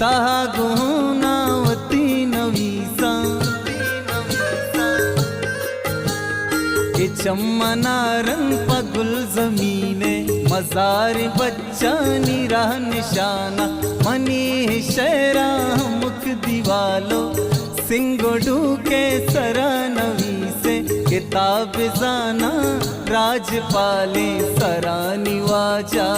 ताहा गुनावती नवीसा के चम्मनारन पगुल जमीने मजार बच्चा निराह निशाना मनी शहरा मुख दीवालो सिंगोडू के सरा नवी से किताब जाना राजपाले सरा निवाजा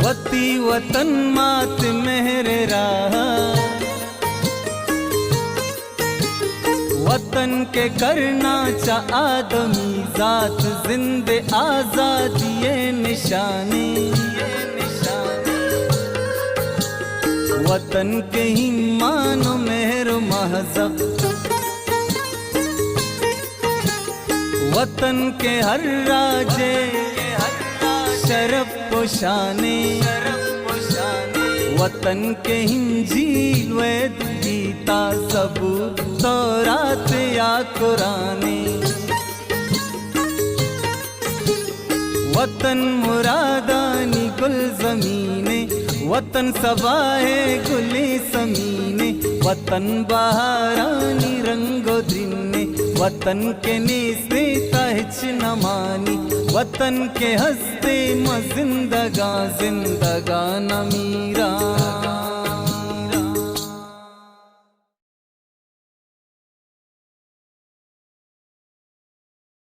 वती वतन मात मेहर रहा वतन के करना चा आदमी जात जिंदे आजादी निशानी वतन के ही मानो मेहर महजब वतन के हर राजे शरफ पोशाने वतन के इंजील वेद गीता सबूत तौरात या कुराने वतन मुरादानी गुल जमीने वतन सबाए गुले समीने वतन बहारानी रंगो दिने वतन के नेस्ते तहच नमानी वतन के हस्ते म जिंदगा जिंदगा न मीरा।